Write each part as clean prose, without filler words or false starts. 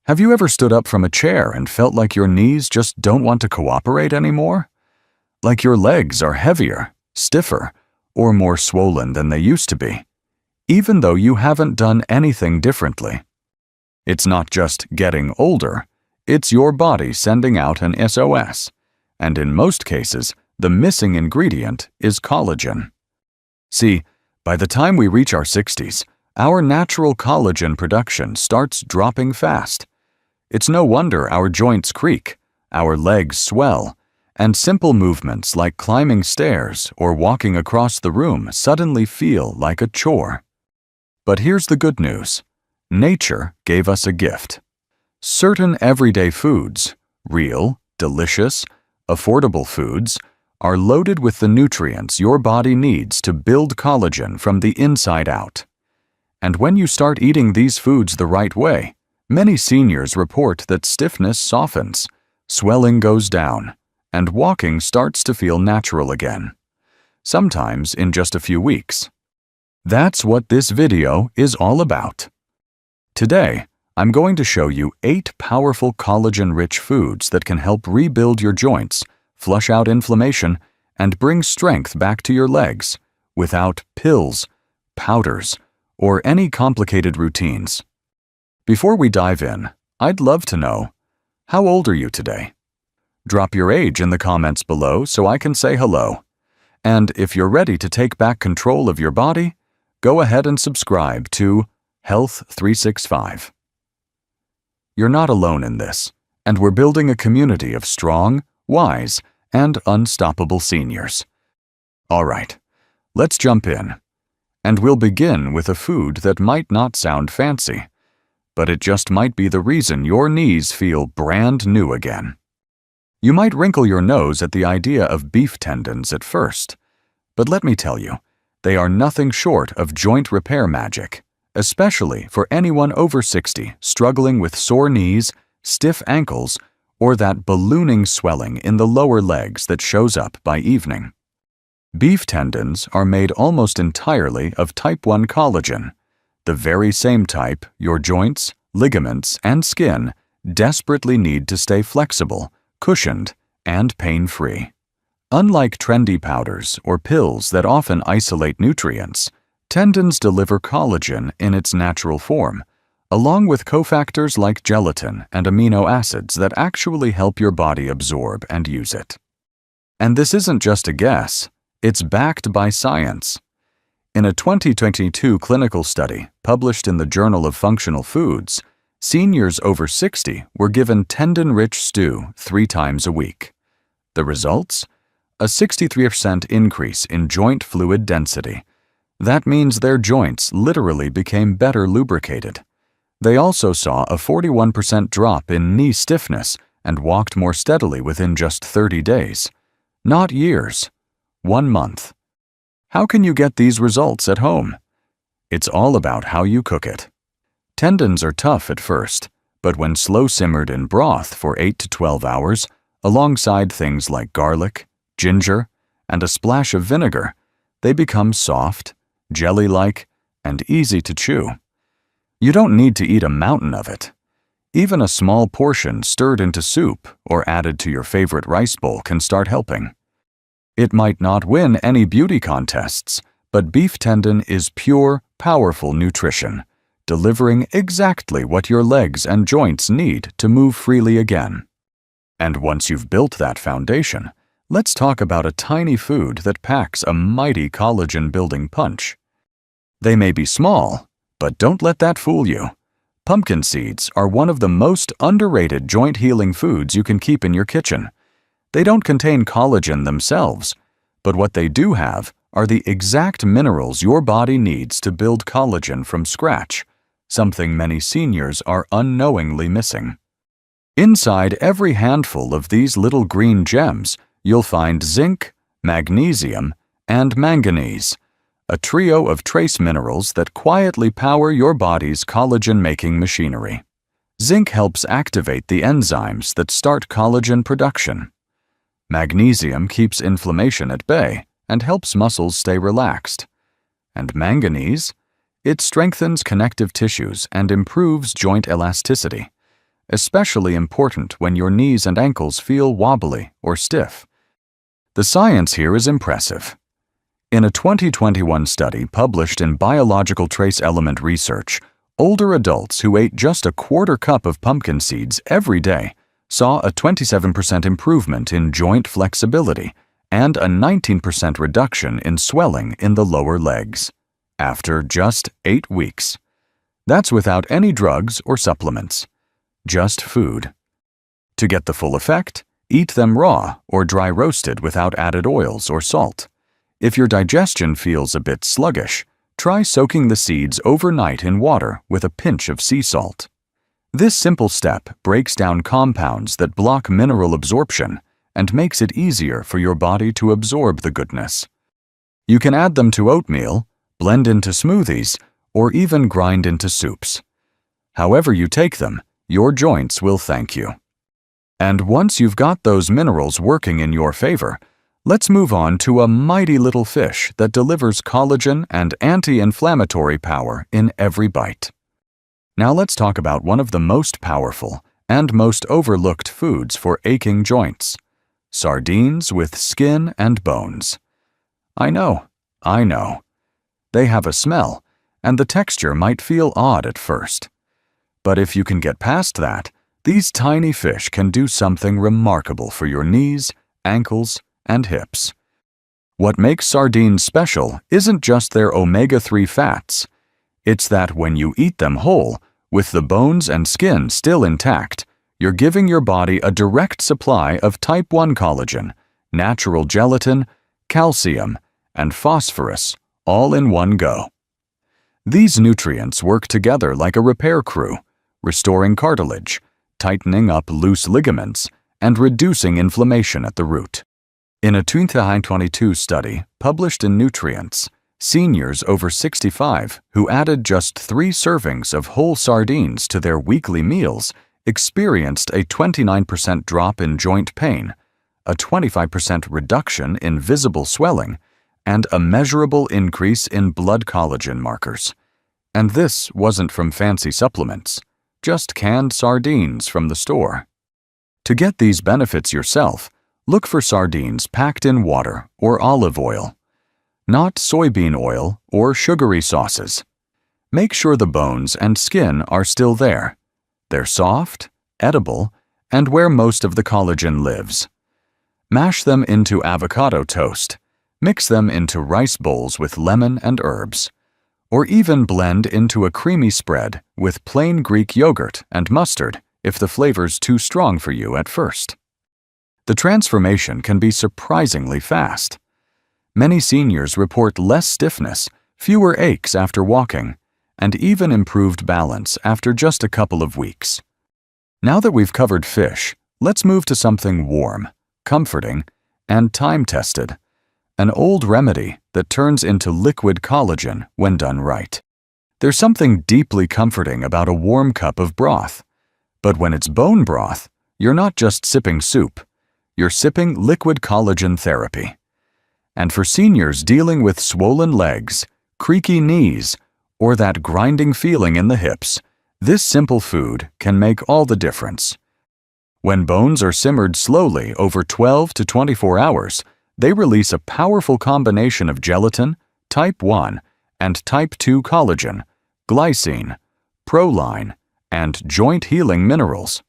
Have you ever stood up from a chair and felt like your knees just don't want to cooperate anymore? Like your legs are heavier, stiffer, or more swollen than they used to be, even though you haven't done anything differently. It's not just getting older, it's your body sending out an SOS, and in most cases, the missing ingredient is collagen. See, by the time we reach our 60s, our natural collagen production starts dropping fast. It's no wonder our joints creak, our legs swell, and simple movements like climbing stairs or walking across the room suddenly feel like a chore. But here's the good news. Nature gave us a gift. Certain everyday foods, real, delicious, affordable foods, are loaded with the nutrients your body needs to build collagen from the inside out. And when you start eating these foods the right way, many seniors report that stiffness softens, swelling goes down, and walking starts to feel natural again, sometimes in just a few weeks. That's what this video is all about. Today, I'm going to show you 8 powerful collagen-rich foods that can help rebuild your joints, flush out inflammation, and bring strength back to your legs without pills, powders, or any complicated routines. Before we dive in, I'd love to know, how old are you today? Drop your age in the comments below so I can say hello. And if you're ready to take back control of your body, go ahead and subscribe to Health 365. You're not alone in this, and we're building a community of strong, wise, and unstoppable seniors. All right, let's jump in. And we'll begin with a food that might not sound fancy, but it just might be the reason your knees feel brand new again. You might wrinkle your nose at the idea of beef tendons at first, but let me tell you, they are nothing short of joint repair magic, especially for anyone over 60 struggling with sore knees, stiff ankles, or that ballooning swelling in the lower legs that shows up by evening. Beef tendons are made almost entirely of type 1 collagen, the very same type your joints, ligaments, and skin desperately need to stay flexible, cushioned, and pain-free. Unlike trendy powders or pills that often isolate nutrients, tendons deliver collagen in its natural form, along with cofactors like gelatin and amino acids that actually help your body absorb and use it. And this isn't just a guess, it's backed by science. In a 2022 clinical study published in the Journal of Functional Foods, seniors over 60 were given tendon-rich stew 3 times a week. The results? A 63% increase in joint fluid density. That means their joints literally became better lubricated. They also saw a 41% drop in knee stiffness and walked more steadily within just 30 days. Not years. 1 month. How can you get these results at home? It's all about how you cook it. Tendons are tough at first, but when slow simmered in broth for 8 to 12 hours, alongside things like garlic, ginger, and a splash of vinegar, they become soft, jelly-like, and easy to chew. You don't need to eat a mountain of it. Even a small portion stirred into soup or added to your favorite rice bowl can start helping. It might not win any beauty contests, but beef tendon is pure, powerful nutrition, delivering exactly what your legs and joints need to move freely again. And once you've built that foundation, let's talk about a tiny food that packs a mighty collagen-building punch. They may be small, but don't let that fool you. Pumpkin seeds are one of the most underrated joint-healing foods you can keep in your kitchen. They don't contain collagen themselves, but what they do have are the exact minerals your body needs to build collagen from scratch, something many seniors are unknowingly missing. Inside every handful of these little green gems, you'll find zinc, magnesium, and manganese, a trio of trace minerals that quietly power your body's collagen-making machinery. Zinc helps activate the enzymes that start collagen production. Magnesium keeps inflammation at bay and helps muscles stay relaxed. And manganese? It strengthens connective tissues and improves joint elasticity. especially important when your knees and ankles feel wobbly or stiff. The science here is impressive. In a 2021 study published in Biological Trace Element Research, older adults who ate just a quarter cup of pumpkin seeds every day saw a 27% improvement in joint flexibility and a 19% reduction in swelling in the lower legs after just 8 weeks. That's without any drugs or supplements, just food. To get the full effect, eat them raw or dry roasted without added oils or salt. If your digestion feels a bit sluggish, try soaking the seeds overnight in water with a pinch of sea salt. This simple step breaks down compounds that block mineral absorption and makes it easier for your body to absorb the goodness. You can add them to oatmeal, blend into smoothies, or even grind into soups. However you take them, your joints will thank you. And once you've got those minerals working in your favor, let's move on to a mighty little fish that delivers collagen and anti-inflammatory power in every bite. Now let's talk about one of the most powerful and most overlooked foods for aching joints: sardines with skin and bones. I know. They have a smell, and the texture might feel odd at first. But if you can get past that, these tiny fish can do something remarkable for your knees, ankles, and hips. What makes sardines special isn't just their omega-3 fats. It's that when you eat them whole, with the bones and skin still intact, you're giving your body a direct supply of type 1 collagen, natural gelatin, calcium, and phosphorus, all in one go. These nutrients work together like a repair crew, restoring cartilage, tightening up loose ligaments, and reducing inflammation at the root. In a 2022 study published in Nutrients, seniors over 65 who added just 3 servings of whole sardines to their weekly meals experienced a 29% drop in joint pain, a 25% reduction in visible swelling, and a measurable increase in blood collagen markers. And this wasn't from fancy supplements, just canned sardines from the store. To get these benefits yourself, look for sardines packed in water or olive oil, not soybean oil or sugary sauces. Make sure the bones and skin are still there. They're soft, edible, and where most of the collagen lives. Mash them into avocado toast. Mix them into rice bowls with lemon and herbs, or even blend into a creamy spread with plain Greek yogurt and mustard if the flavor's too strong for you at first. The transformation can be surprisingly fast. Many seniors report less stiffness, fewer aches after walking, and even improved balance after just a couple of weeks. Now that we've covered fish, let's move to something warm, comforting, and time-tested. An old remedy that turns into liquid collagen when done right. There's something deeply comforting about a warm cup of broth. But when it's bone broth, you're not just sipping soup. You're sipping liquid collagen therapy. And for seniors dealing with swollen legs, creaky knees, or that grinding feeling in the hips, this simple food can make all the difference. When bones are simmered slowly over 12 to 24 hours, they release a powerful combination of gelatin, type 1, and type 2 collagen, glycine, proline, and joint-healing minerals.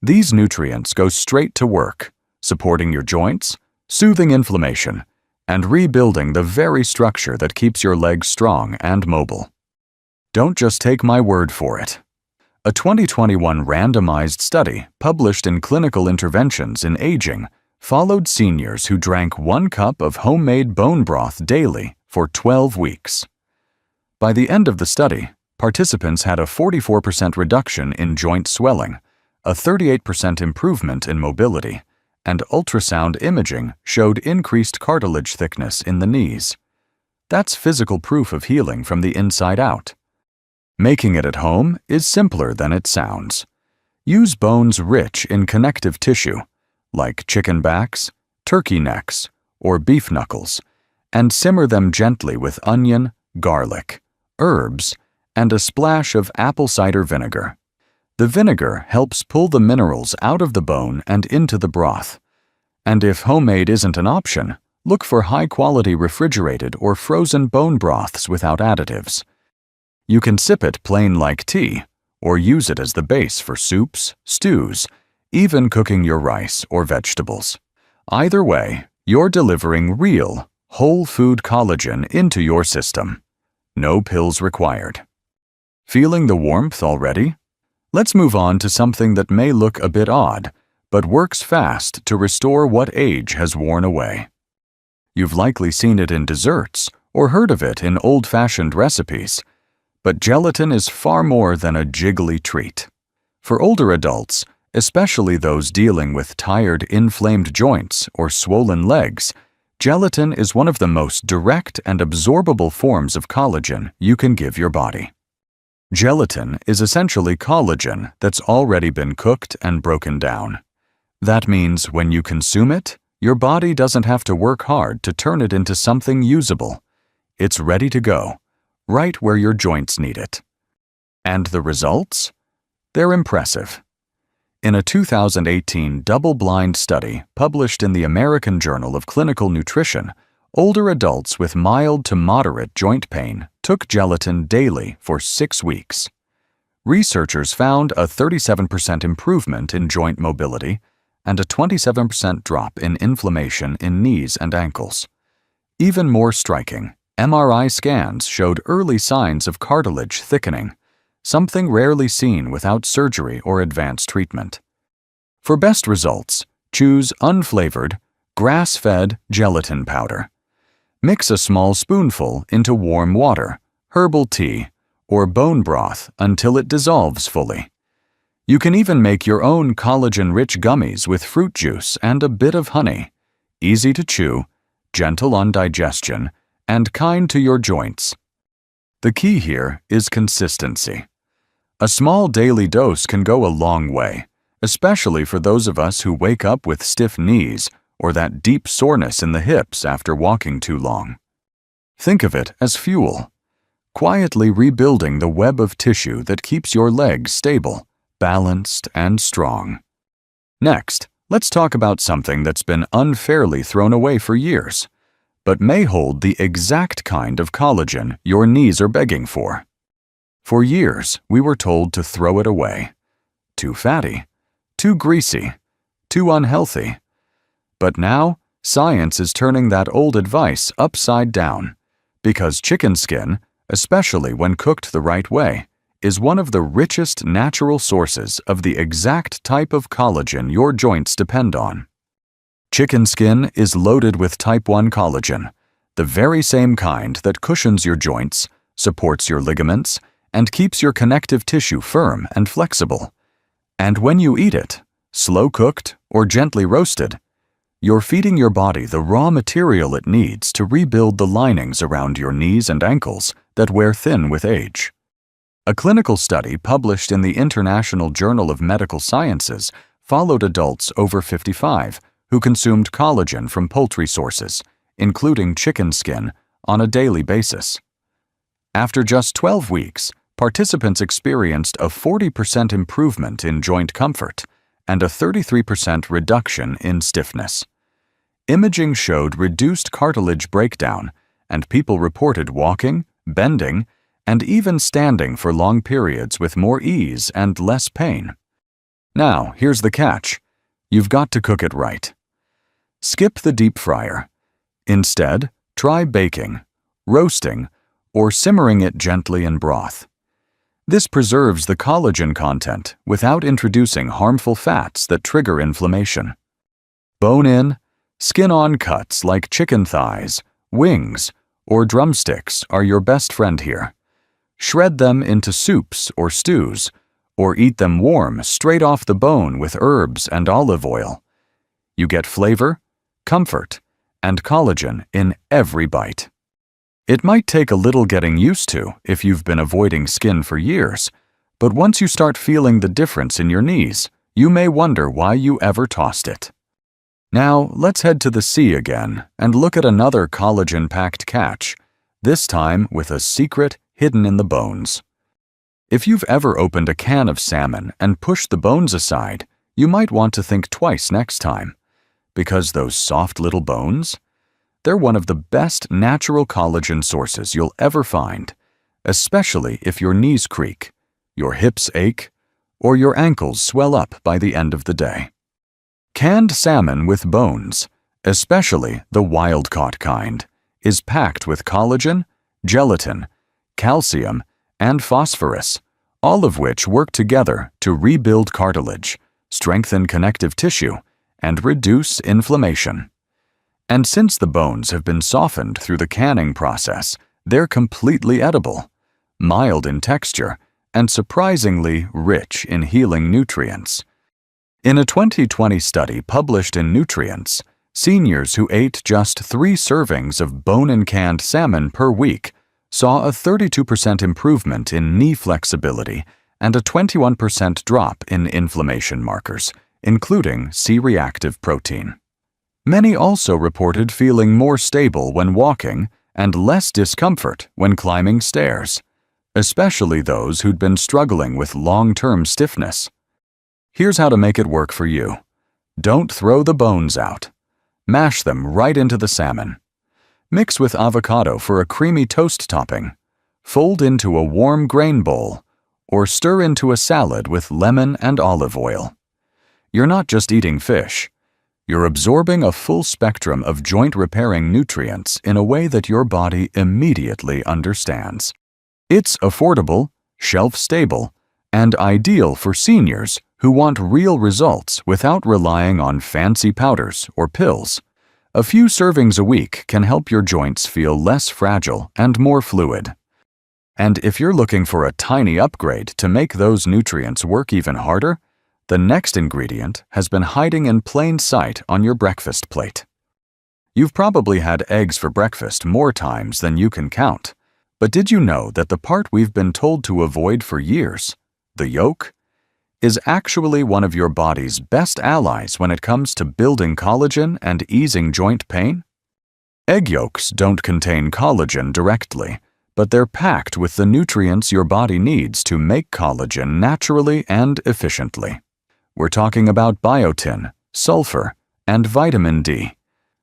These nutrients go straight to work, supporting your joints, soothing inflammation, and rebuilding the very structure that keeps your legs strong and mobile. Don't just take my word for it. A 2021 randomized study published in Clinical Interventions in Aging followed seniors who drank 1 cup of homemade bone broth daily for 12 weeks. By the end of the study, participants had a 44% reduction in joint swelling, a 38% improvement in mobility, and ultrasound imaging showed increased cartilage thickness in the knees. That's physical proof of healing from the inside out. Making it at home is simpler than it sounds. Use bones rich in connective tissue, like chicken backs, turkey necks, or beef knuckles, and simmer them gently with onion, garlic, herbs, and a splash of apple cider vinegar. The vinegar helps pull the minerals out of the bone and into the broth. And if homemade isn't an option, look for high-quality refrigerated or frozen bone broths without additives. You can sip it plain like tea, or use it as the base for soups, stews, even cooking your rice or vegetables. Either way, you're delivering real, whole food collagen into your system. No pills required. Feeling the warmth already? Let's move on to something that may look a bit odd, but works fast to restore what age has worn away. You've likely seen it in desserts or heard of it in old-fashioned recipes, but gelatin is far more than a jiggly treat. For older adults, especially those dealing with tired, inflamed joints or swollen legs, gelatin is one of the most direct and absorbable forms of collagen you can give your body. Gelatin is essentially collagen that's already been cooked and broken down. That means when you consume it, your body doesn't have to work hard to turn it into something usable. It's ready to go, right where your joints need it. And the results? They're impressive. In a 2018 double-blind study published in the American Journal of Clinical Nutrition, older adults with mild to moderate joint pain took gelatin daily for 6 weeks. Researchers found a 37% improvement in joint mobility and a 27% drop in inflammation in knees and ankles. Even more striking, MRI scans showed early signs of cartilage thickening, something rarely seen without surgery or advanced treatment. For best results, choose unflavored, grass-fed gelatin powder. Mix a small spoonful into warm water, herbal tea, or bone broth until it dissolves fully. You can even make your own collagen-rich gummies with fruit juice and a bit of honey. Easy to chew, gentle on digestion, and kind to your joints. The key here is consistency. A small daily dose can go a long way, especially for those of us who wake up with stiff knees or that deep soreness in the hips after walking too long. Think of it as fuel, quietly rebuilding the web of tissue that keeps your legs stable, balanced, and strong. Next, let's talk about something that's been unfairly thrown away for years, but may hold the exact kind of collagen your knees are begging for. For years, we were told to throw it away. Too fatty, too greasy, too unhealthy. But now, science is turning that old advice upside down, because chicken skin, especially when cooked the right way, is one of the richest natural sources of the exact type of collagen your joints depend on. Chicken skin is loaded with type 1 collagen, the very same kind that cushions your joints, supports your ligaments, and keeps your connective tissue firm and flexible. And when you eat it, slow-cooked or gently roasted, you're feeding your body the raw material it needs to rebuild the linings around your knees and ankles that wear thin with age. A clinical study published in the International Journal of Medical Sciences followed adults over 55 who consumed collagen from poultry sources, including chicken skin, on a daily basis. After just 12 weeks, participants experienced a 40% improvement in joint comfort and a 33% reduction in stiffness. Imaging showed reduced cartilage breakdown, and people reported walking, bending, and even standing for long periods with more ease and less pain. Now, here's the catch. You've got to cook it right. Skip the deep fryer. Instead, try baking, roasting, or simmering it gently in broth. This preserves the collagen content without introducing harmful fats that trigger inflammation. Bone-in, skin-on cuts like chicken thighs, wings, or drumsticks are your best friend here. Shred them into soups or stews, or eat them warm straight off the bone with herbs and olive oil. You get flavor, comfort, and collagen in every bite. It might take a little getting used to if you've been avoiding skin for years, but once you start feeling the difference in your knees, you may wonder why you ever tossed it. Now, let's head to the sea again and look at another collagen-packed catch, this time with a secret hidden in the bones. If you've ever opened a can of salmon and pushed the bones aside, you might want to think twice next time. Because those soft little bones? They're one of the best natural collagen sources you'll ever find, especially if your knees creak, your hips ache, or your ankles swell up by the end of the day. Canned salmon with bones, especially the wild-caught kind, is packed with collagen, gelatin, calcium, and phosphorus, all of which work together to rebuild cartilage, strengthen connective tissue, and reduce inflammation. And since the bones have been softened through the canning process, they're completely edible, mild in texture, and surprisingly rich in healing nutrients. In a 2020 study published in Nutrients, seniors who ate just 3 servings of bone-in canned salmon per week saw a 32% improvement in knee flexibility and a 21% drop in inflammation markers, including C-reactive protein. Many also reported feeling more stable when walking and less discomfort when climbing stairs, especially those who'd been struggling with long-term stiffness. Here's how to make it work for you. Don't throw the bones out. Mash them right into the salmon. Mix with avocado for a creamy toast topping. Fold into a warm grain bowl, or stir into a salad with lemon and olive oil. You're not just eating fish. You're absorbing a full spectrum of joint-repairing nutrients in a way that your body immediately understands. It's affordable, shelf-stable, and ideal for seniors who want real results without relying on fancy powders or pills. A few servings a week can help your joints feel less fragile and more fluid. And if you're looking for a tiny upgrade to make those nutrients work even harder, the next ingredient has been hiding in plain sight on your breakfast plate. You've probably had eggs for breakfast more times than you can count. But did you know that the part we've been told to avoid for years, the yolk, is actually one of your body's best allies when it comes to building collagen and easing joint pain? Egg yolks don't contain collagen directly, but they're packed with the nutrients your body needs to make collagen naturally and efficiently. We're talking about biotin, sulfur, and vitamin D,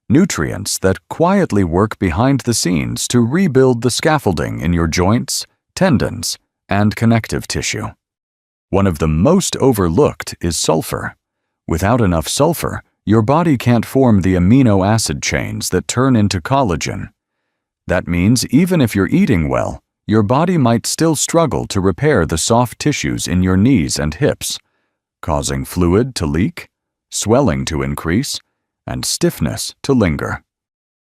nutrients that quietly work behind the scenes to rebuild the scaffolding in your joints, tendons, and connective tissue. One of the most overlooked is sulfur. Without enough sulfur, your body can't form the amino acid chains that turn into collagen. That means even if you're eating well, your body might still struggle to repair the soft tissues in your knees and hips, causing fluid to leak, swelling to increase, and stiffness to linger.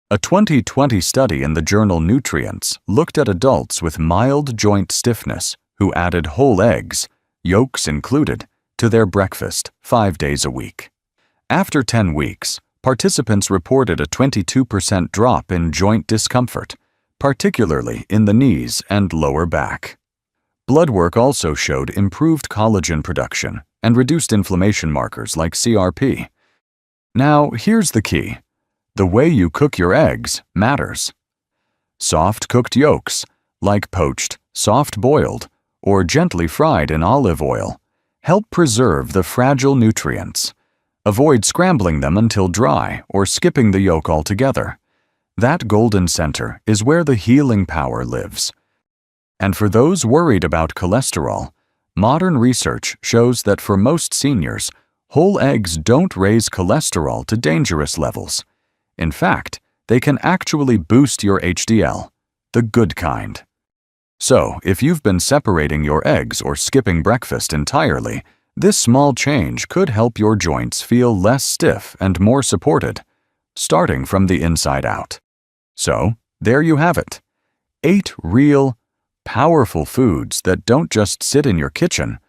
A 2020 study in the journal Nutrients looked at adults with mild joint stiffness who added whole eggs, yolks included, to their breakfast 5 days a week. After 10 weeks, participants reported a 22% drop in joint discomfort, particularly in the knees and lower back. Blood work also showed improved collagen production and reduced inflammation markers like CRP. Now, here's the key. The way you cook your eggs matters. Soft cooked yolks, like poached, soft-boiled, or gently fried in olive oil, help preserve the fragile nutrients. Avoid scrambling them until dry or skipping the yolk altogether. That golden center is where the healing power lives. And for those worried about cholesterol, modern research shows that for most seniors, whole eggs don't raise cholesterol to dangerous levels. In fact, they can actually boost your HDL, the good kind. So, if you've been separating your eggs or skipping breakfast entirely, this small change could help your joints feel less stiff and more supported, starting from the inside out. So, there you have it. 8 real, powerful foods that don't just sit in your kitchen.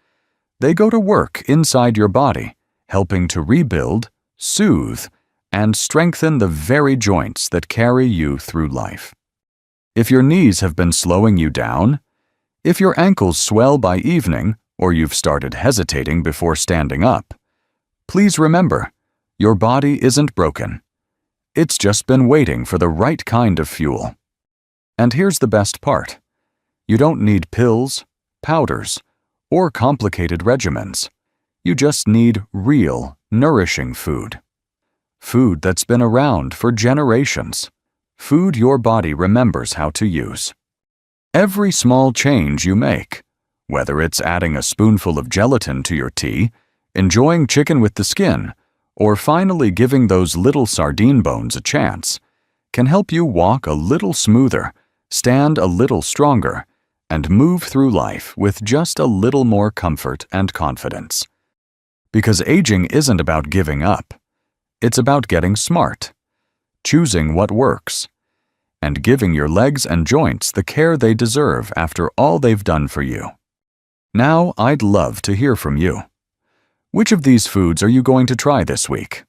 They go to work inside your body, helping to rebuild, soothe, and strengthen the very joints that carry you through life. If your knees have been slowing you down, if your ankles swell by evening, or you've started hesitating before standing up, please remember, your body isn't broken. It's just been waiting for the right kind of fuel. And here's the best part. You don't need pills, powders, or complicated regimens. You just need real, nourishing food. Food that's been around for generations. Food your body remembers how to use. Every small change you make, whether it's adding a spoonful of gelatin to your tea, enjoying chicken with the skin, or finally giving those little sardine bones a chance, can help you walk a little smoother, stand a little stronger, and move through life with just a little more comfort and confidence. Because aging isn't about giving up. It's about getting smart, choosing what works, and giving your legs and joints the care they deserve after all they've done for you. Now, I'd love to hear from you. Which of these foods are you going to try this week?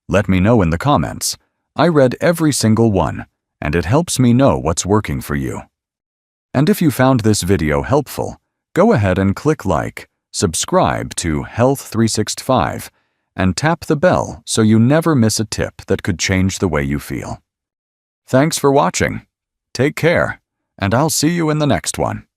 Let me know in the comments. I read every single one, and it helps me know what's working for you. And if you found this video helpful, go ahead and click like, subscribe to Health 365, and tap the bell so you never miss a tip that could change the way you feel. Thanks for watching. Take care, and I'll see you in the next one.